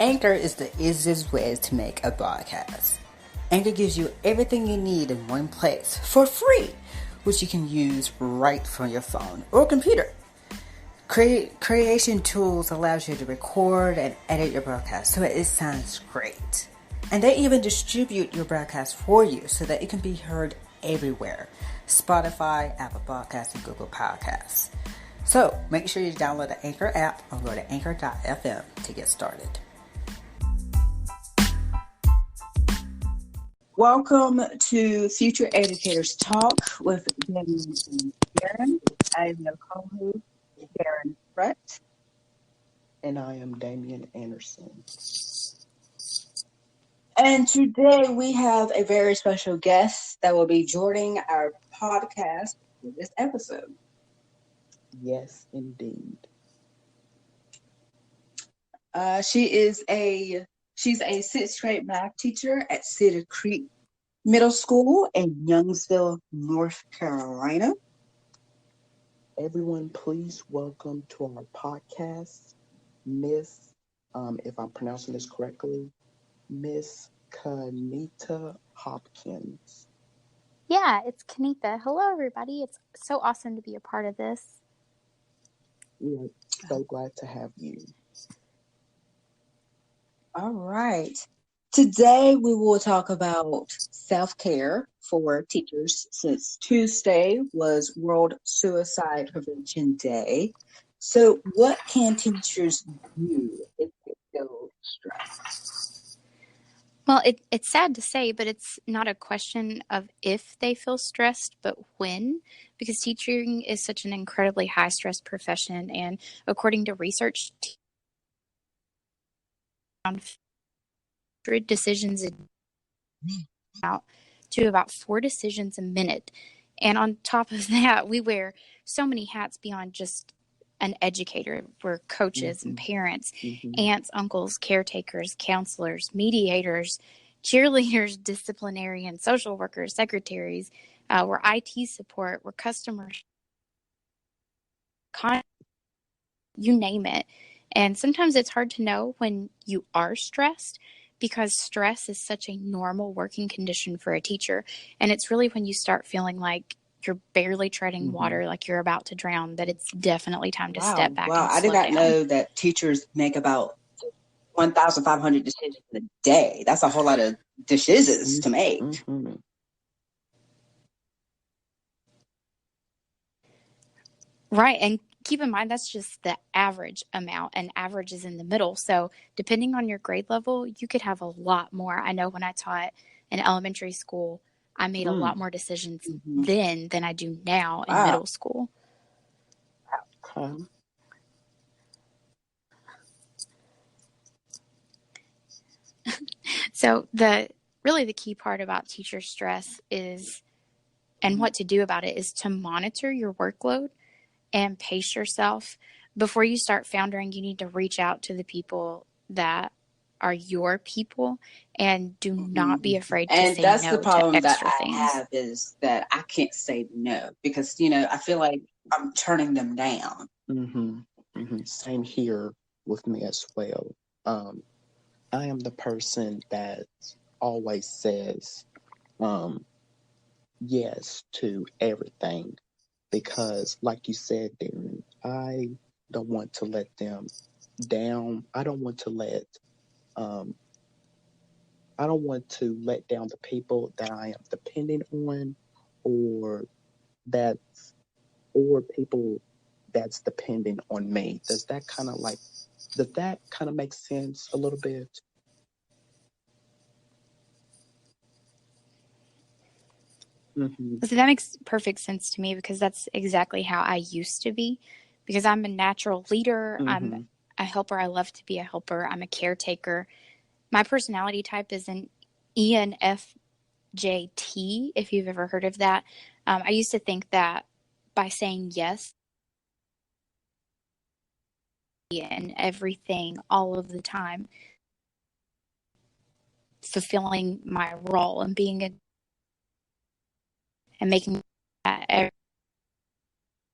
Anchor is the easiest way to make a podcast. Anchor gives you everything you need in one place for free, which you can use right from your phone or computer. Creation Tools allows you to record and edit your broadcast so it sounds great. And they even distribute your broadcast for you so that it can be heard everywhere. Spotify, Apple Podcasts, and Google Podcasts. So make sure you download the Anchor app or go to anchor.fm to get started. Welcome to Future Educators Talk with Damian and Darren. I am your co-host, Darren Brett. And I am Damian Anderson. And today we have a very special guest that will be joining our podcast for this episode. Yes, indeed. She's a 6th grade math teacher at Cedar Creek Middle School in Youngsville, North Carolina. Everyone, please welcome to our podcast, Miss, if I'm pronouncing this correctly, Miss Kanita Hopkins. Yeah, it's Kanita. Hello, everybody. It's so awesome to be a part of this. We are so glad to have you. All right. Today we will talk about self-care for teachers since Tuesday was World Suicide Prevention Day. So what can teachers do if they feel stressed? Well, it's sad to say, but it's not a question of if they feel stressed, but when, because teaching is such an incredibly high-stress profession, and according to research, around 100 decisions to about 4 decisions a minute. And on top of that, we wear so many hats beyond just an educator. We're coaches and parents, aunts, uncles, caretakers, counselors, mediators, cheerleaders, disciplinarians, social workers, secretaries. We're IT support. We're customer, you name it. And sometimes it's hard to know when you are stressed because stress is such a normal working condition for a teacher. And it's really when you start feeling like you're barely treading water, like you're about to drown, that it's definitely time to step back. Wow, I did not know that teachers make about 1,500 decisions a day. That's a whole lot of decisions to make. Right. And keep in mind, that's just the average amount, and average is in the middle. So depending on your grade level, you could have a lot more. I know when I taught in elementary school, I made a lot more decisions then than I do now in middle school. So the key part about teacher stress is, and what to do about it, is to monitor your workload and pace yourself. Before you start foundering, you need to reach out to the people that are your people, and do not be afraid to say no to extra things. And that's the problem that I have, is that I can't say no because, I feel like I'm turning them down. Same here with me as well. I am the person that always says yes to everything because, like you said, Darren, I don't want to let them down. I don't want to let down the people that I am depending on, or people that's depending on me. Does that kind of make sense a little bit? So that makes perfect sense to me, because that's exactly how I used to be, because I'm a natural leader. I'm a helper. I love to be a helper. I'm a caretaker. My personality type is an ENFJT, if you've ever heard of that. I used to think that by saying yes and everything all of the time, fulfilling my role and and making that everyone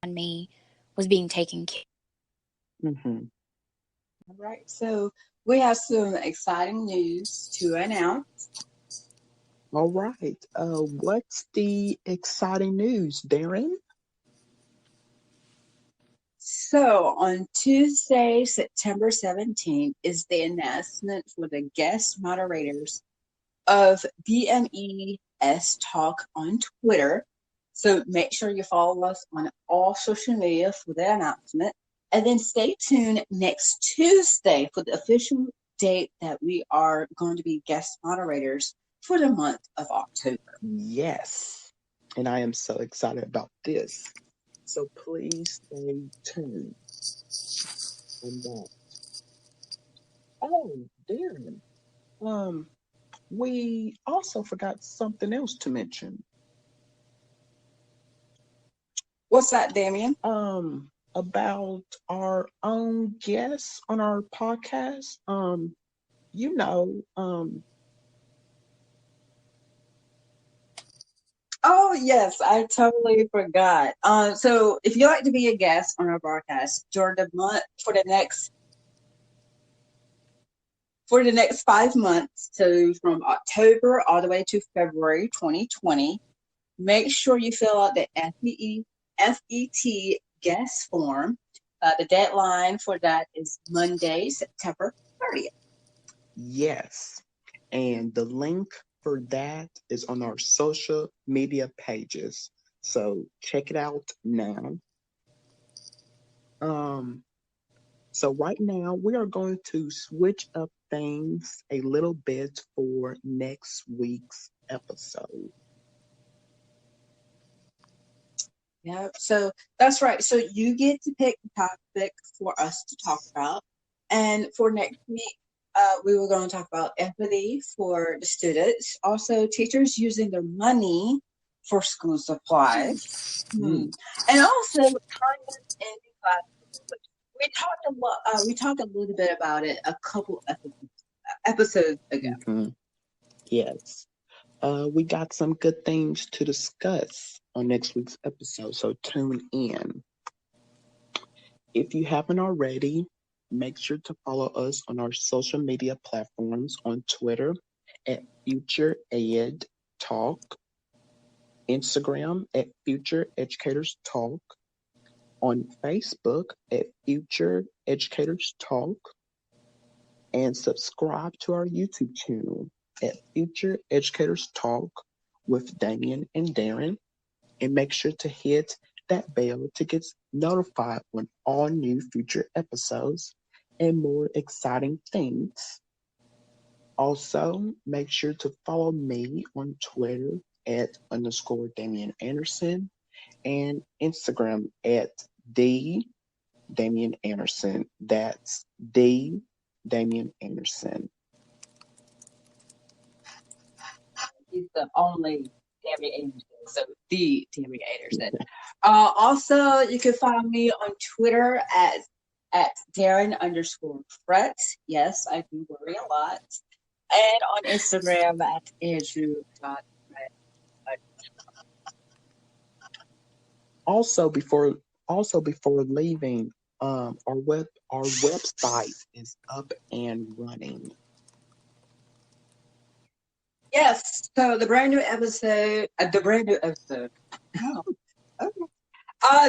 on me was being taken care of. All right. So we have some exciting news to announce. All right. What's the exciting news, Darren? So on Tuesday, September 17th, is the announcement for the guest moderators of BMES Talk on Twitter. So make sure you follow us on all social media for the announcement. And then stay tuned next Tuesday for the official date that we are going to be guest moderators for the month of October. Yes. And I am so excited about this. So please stay tuned on that. Oh, Darren. We also forgot something else to mention. What's that, Damien? About our own guests on our podcast. You know, Oh, yes, I totally forgot. So if you'd like to be a guest on our broadcast during the month for the next 5 months, so from October all the way to February 2020, make sure you fill out the FET guest form. The deadline for that is Monday, September 30th. yes. And the link for that is on our social media pages. So check it out now. So right now we are going to switch up things a little bit for next week's episode. Yeah, so that's right. So you get to pick the topic for us to talk about. And for next week, we were going to talk about empathy for the students, also teachers using their money for school supplies, and also kindness in the classroom. We talked a little bit about it a couple episodes ago. Mm-hmm. Yes. We got some good things to discuss on next week's episode, so tune in. If you haven't already, make sure to follow us on our social media platforms on Twitter at Future Ed Talk, Instagram at Future Educators Talk, on Facebook at Future Educators Talk, and subscribe to our YouTube channel at Future Educators Talk with Damien and Darren, and make sure to hit that bell to get notified when all new future episodes and more exciting things. Also, make sure to follow me on Twitter at _Damian Anderson and Instagram at Damian Anderson. That's Damian Anderson. He's the only Tammy Anderson, so the Tammy Anderson. Also, you can find me on Twitter at Darren_Fret. Yes, I do worry a lot. And on Instagram at Andrew.Fret. Also, before leaving, our website is up and running. Yes, so the brand new episode. Oh, okay.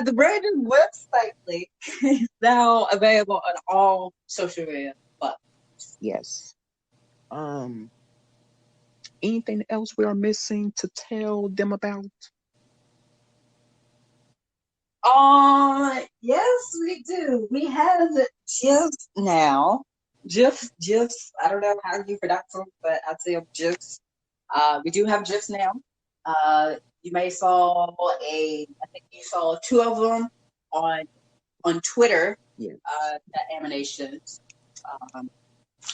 The brand new website link is now available on all social media platforms. Yes. Anything else we are missing to tell them about? Yes, we do. We have GIFs now. GIFs. I don't know how you pronounce them, but I'd say GIFs. We do have GIFs now. You may I think you saw 2 of them on Twitter. Yeah. The animations.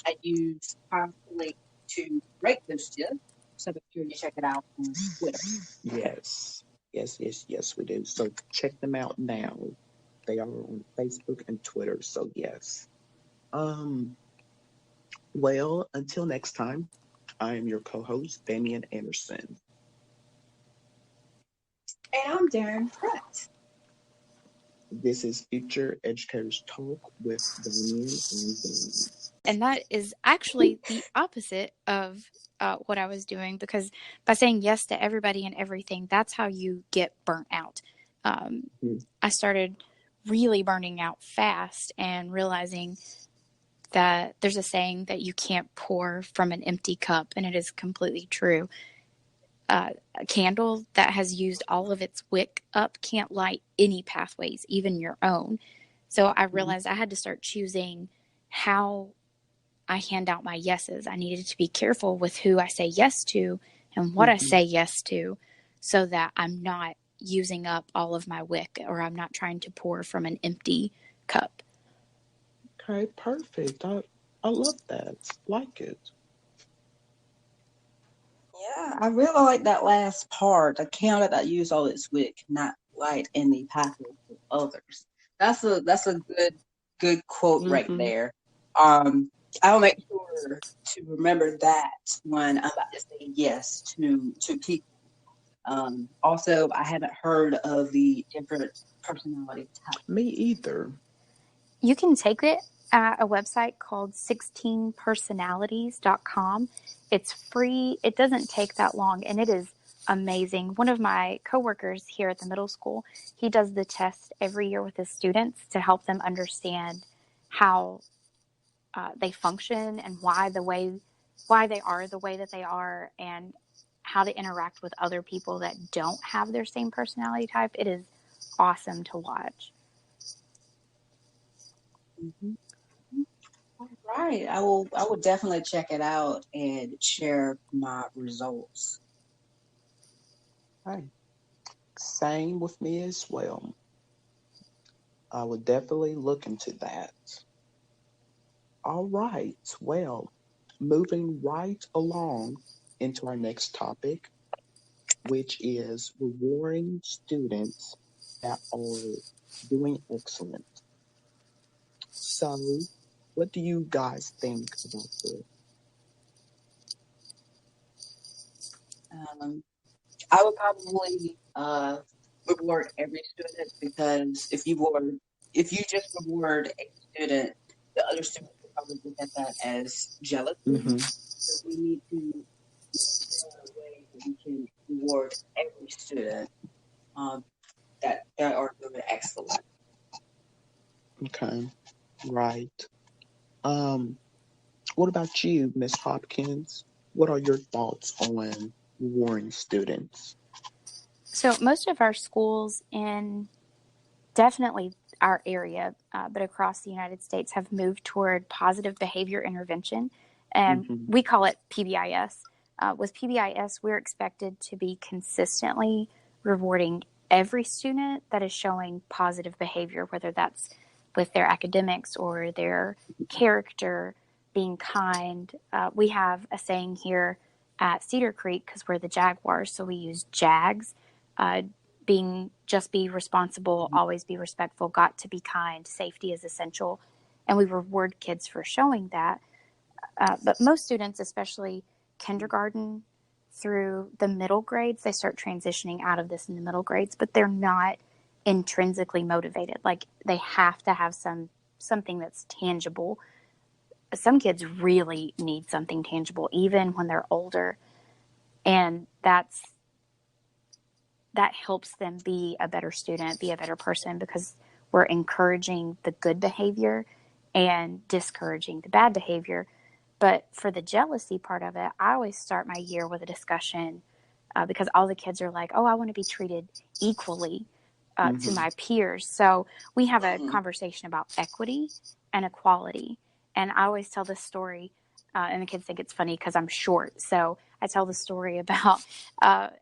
I use constantly to rate those GIFs. So make sure you check it out on Twitter. Yes, we do. So check them out now. They are on Facebook and Twitter. So yes. Well, until next time, I am your co-host, Damian Anderson. And I'm Darren Pratt. This is Future Educators Talk with Damian and Darren. And that is actually the opposite of what I was doing, because by saying yes to everybody and everything, that's how you get burnt out. I started really burning out fast and realizing that there's a saying that you can't pour from an empty cup, and it is completely true. A candle that has used all of its wick up can't light any pathways, even your own. So I realized I had to start choosing how I hand out my yeses. I needed to be careful with who I say yes to and what I say yes to, so that I'm not using up all of my wick, or I'm not trying to pour from an empty cup. Okay, perfect. I love that. Like it. Yeah, I really like that last part. A candle that use all its wick, not light any pathway for others. That's a good quote right there. I'll make sure to remember that when I'm about to say yes to people. Also, I haven't heard of the different personality types. Me either. You can take it at a website called 16personalities.com. It's free. It doesn't take that long, and it is amazing. One of my coworkers here at the middle school, he does the test every year with his students to help them understand how they function and why they are the way that they are, and how to interact with other people that don't have their same personality type. It is awesome to watch. All right, I will definitely check it out and share my results. Hey, same with me as well. I would definitely look into that. All right. Well, moving right along into our next topic, which is rewarding students that are doing excellent. So, what do you guys think about this? I would probably reward every student, because if you just reward a student, the other students will probably look at that as jealousy. So we need to find a way that we can reward every student that are doing excellent. Okay, right. What about you, Miss Hopkins? What are your thoughts on rewarding students? So most of our schools in definitely our area, but across the United States, have moved toward positive behavior intervention, and we call it PBIS. With PBIS, we're expected to be consistently rewarding every student that is showing positive behavior, whether that's with their academics or their character, being kind. We have a saying here at Cedar Creek, because we're the Jaguars, so we use JAGS. Be responsible, always be respectful, got to be kind, safety is essential. And we reward kids for showing that. But most students, especially kindergarten through the middle grades, they start transitioning out of this in the middle grades, but they're not intrinsically motivated. Like, they have to have something that's tangible. Some kids really need something tangible, even when they're older. And that helps them be a better student, be a better person, because we're encouraging the good behavior and discouraging the bad behavior. But for the jealousy part of it, I always start my year with a discussion, because all the kids are like, oh, I want to be treated equally to my peers. So we have a conversation about equity and equality. And I always tell this story, and the kids think it's funny because I'm short. So I tell the story about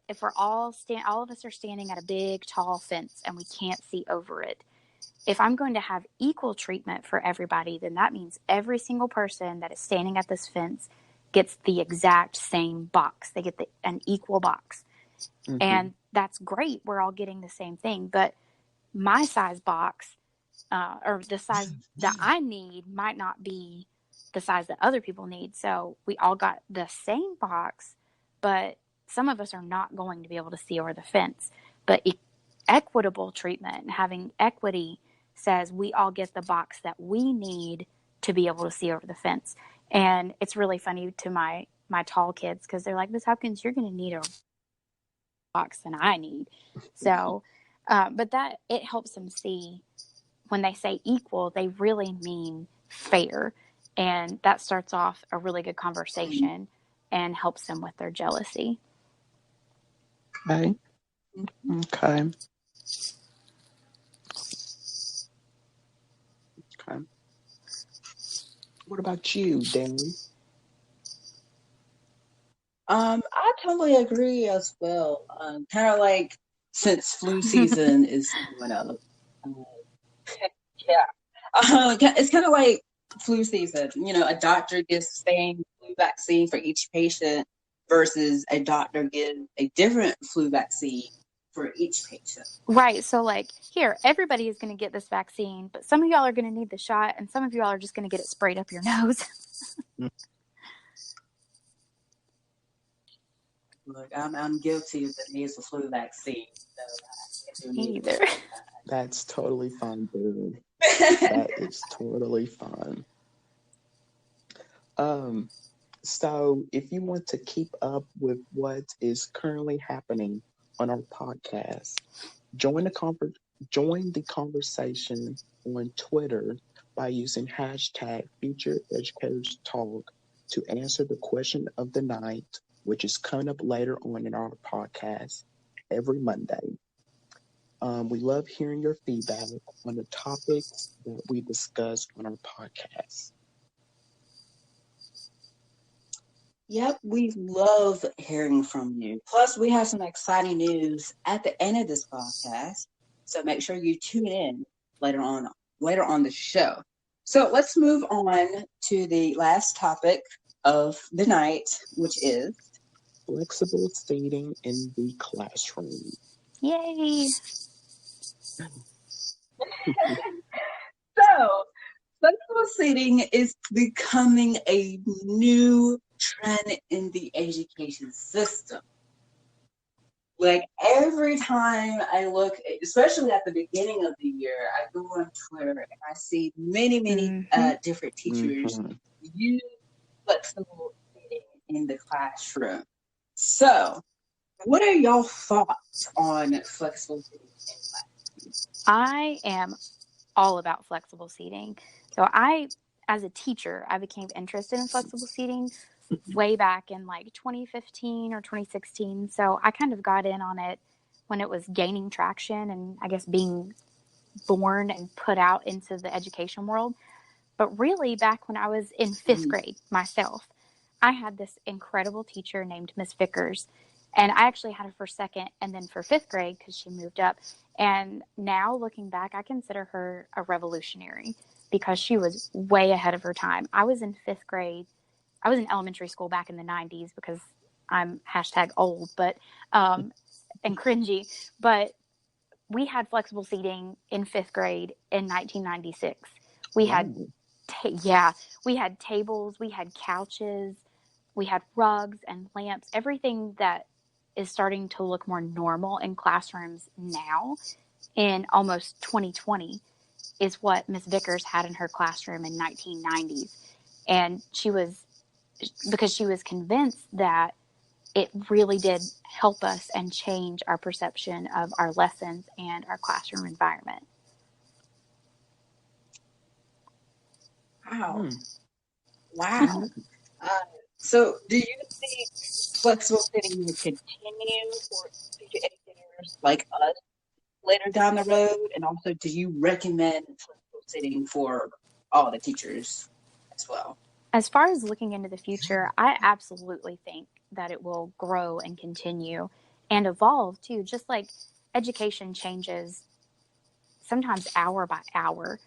if we're all of us are standing at a big, tall fence and we can't see over it. If I'm going to have equal treatment for everybody, then that means every single person that is standing at this fence gets the exact same box. They get an equal box. And that's great. We're all getting the same thing. But my size box, or the size that I need, might not be the size that other people need. So we all got the same box, but some of us are not going to be able to see over the fence. But equitable treatment and having equity says we all get the box that we need to be able to see over the fence. And it's really funny to my tall kids because they're like, Miss Hopkins, you're going to need a box than I need. So, but that it helps them see when they say equal, they really mean fair. And that starts off a really good conversation and helps them with their jealousy. Okay. Okay. Okay. What about you, Danny? I totally agree as well. Kind of like since flu season is coming up. Yeah. It's kind of like flu season. A doctor gives the same flu vaccine for each patient versus a doctor gives a different flu vaccine for each patient. Right. So, like, here, everybody is going to get this vaccine, but some of y'all are going to need the shot, and some of y'all are just going to get it sprayed up your nose. Look, I'm guilty of the nasal flu vaccine. So Me either. That's totally fine, dude. That is totally fine. So if you want to keep up with what is currently happening on our podcast, join the conversation on Twitter by using hashtag Future Educators Talk to answer the question of the night, which is coming up later on in our podcast every Monday. We love hearing your feedback on the topics that we discuss on our podcast. Yep, we love hearing from you. Plus, we have some exciting news at the end of this podcast, so make sure you tune in later on the show. So let's move on to the last topic of the night, which is flexible seating in the classroom. Yay! So, flexible seating is becoming a new trend in the education system. Like every time I look, especially at the beginning of the year, I go on Twitter and I see many different teachers use flexible seating in the classroom. So, what are y'all thoughts on flexible seating in classrooms? I am all about flexible seating. So as a teacher, I became interested in flexible seating way back in like 2015 or 2016. So I kind of got in on it when it was gaining traction and I guess being born and put out into the education world. But really back when I was in fifth grade myself, I had this incredible teacher named Miss Vickers. And I actually had her for second and then for fifth grade because she moved up. And now looking back, I consider her a revolutionary because she was way ahead of her time. I was in fifth grade. I was in elementary school back in the 90s because I'm #old, but and cringy. But we had flexible seating in fifth grade in 1996. We had, we had tables, we had couches, we had rugs and lamps, everything that is starting to look more normal in classrooms now in almost 2020 is what Miss Vickers had in her classroom in 1990s. And because she was convinced that it really did help us and change our perception of our lessons and our classroom environment. Wow. So do you think flexible seating will continue for future educators like us later down the road? And also, do you recommend flexible seating for all the teachers as well? As far as looking into the future, I absolutely think that it will grow and continue and evolve too, just like education changes sometimes hour by hour,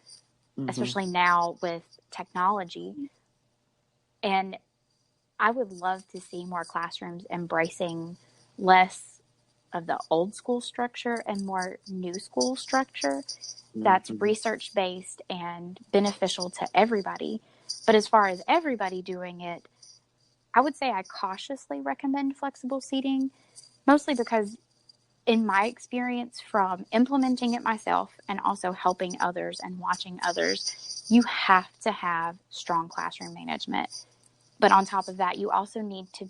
especially now with technology. And I would love to see more classrooms embracing less of the old school structure and more new school structure that's research based and beneficial to everybody. But as far as everybody doing it, I would say I cautiously recommend flexible seating, mostly because in my experience from implementing it myself and also helping others and watching others, you have to have strong classroom management. But on top of that, you also need to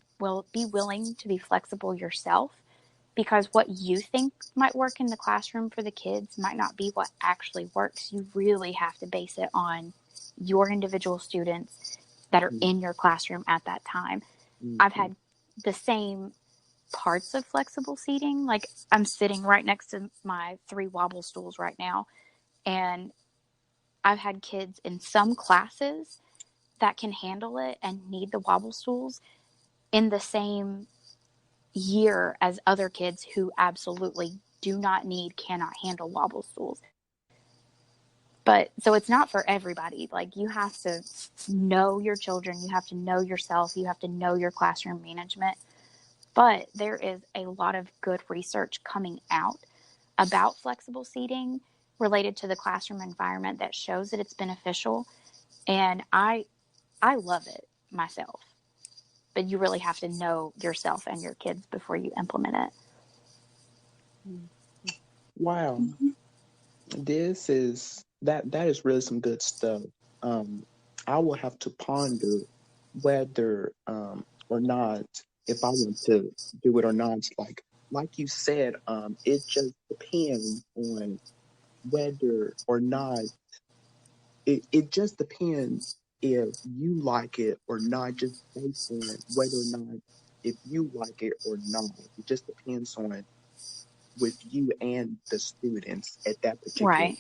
be willing to be flexible yourself, because what you think might work in the classroom for the kids might not be what actually works. You really have to base it on your individual students that are in your classroom at that time. I've had the same parts of flexible seating. Like, I'm sitting right next to my 3 wobble stools right now, and I've had kids in some classes that can handle it and need the wobble stools in the same year as other kids who absolutely cannot handle wobble stools. But so it's not for everybody. Like, you have to know your children, you have to know yourself, you have to know your classroom management. But there is a lot of good research coming out about flexible seating related to the classroom environment that shows that it's beneficial. And I love it myself. But you really have to know yourself and your kids before you implement it. Wow. This is that is really some good stuff. I will have to ponder whether or not, if I want to do it or not. Like you said, it just depends on whether or not it just depends if you like it or not, just based on whether or not if you like it or not. It just depends on with you and the students at that particular time.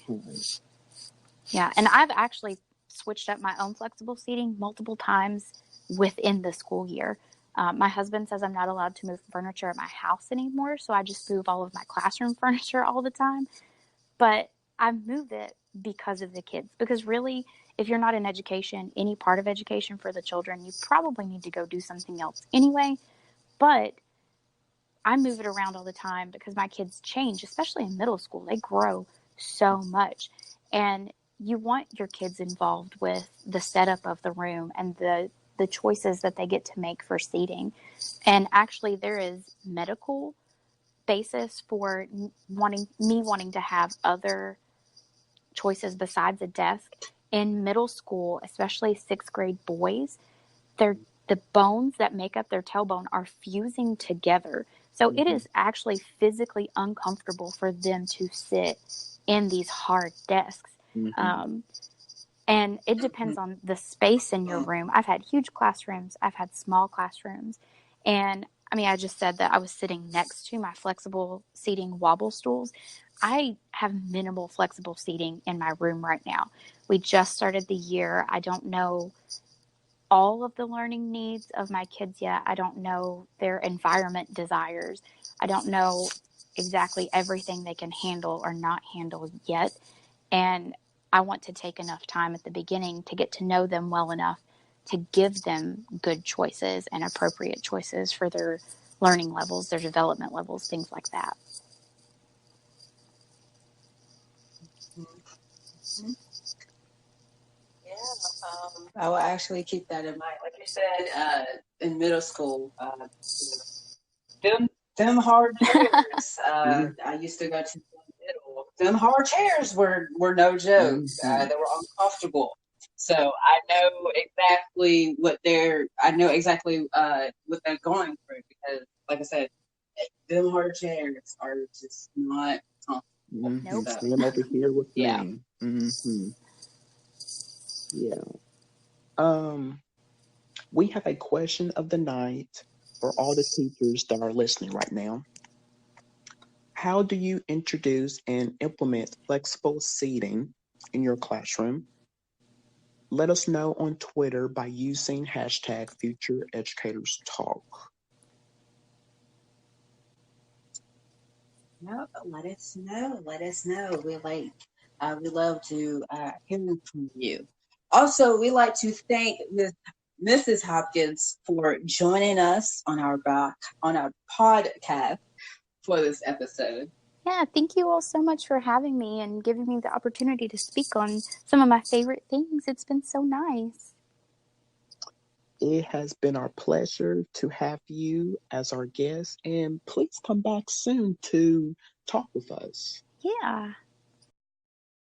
Yeah, and I've actually switched up my own flexible seating multiple times within the school year. My husband says I'm not allowed to move furniture at my house anymore, so I just move all of my classroom furniture all the time. But I move it because of the kids. Because really, if you're not in education, any part of education for the children, you probably need to go do something else anyway. But I move it around all the time because my kids change, especially in middle school. They grow so much. And you want your kids involved with the setup of the room and the choices that they get to make for seating. And actually, there is medical basis for wanting to have other choices besides a desk. In middle school, especially 6th grade boys, the bones that make up their tailbone are fusing together. So it is actually physically uncomfortable for them to sit in these hard desks. And it depends on the space in your room. I've had huge classrooms. I've had small classrooms. And I mean, I just said that I was sitting next to my flexible seating wobble stools. I have minimal flexible seating in my room right now. We just started the year. I don't know all of the learning needs of my kids yet. I don't know their environment desires. I don't know exactly everything they can handle or not handle yet. And I want to take enough time at the beginning to get to know them well enough to give them good choices and appropriate choices for their learning levels, their development levels, things like that. Yeah, I will actually keep that in mind. Like you said, in middle school, them hard chairs. I used to go to middle. Them hard chairs were no joke. They were uncomfortable. So I know exactly what they're going through, because, like I said, them hard chairs are just not comfortable. Nope. Stand over here with me. Yeah. We have a question of the night for all the teachers that are listening right now. How do you introduce and implement flexible seating in your classroom? Let us know on Twitter by using hashtag #FutureEducatorsTalk. No, let us know. Let us know. We love to hear from you. Also, we like to thank Mrs. Hopkins for joining us on our podcast for this episode. Yeah, thank you all so much for having me and giving me the opportunity to speak on some of my favorite things. It's been so nice. It has been our pleasure to have you as our guest, and please come back soon to talk with us. Yeah.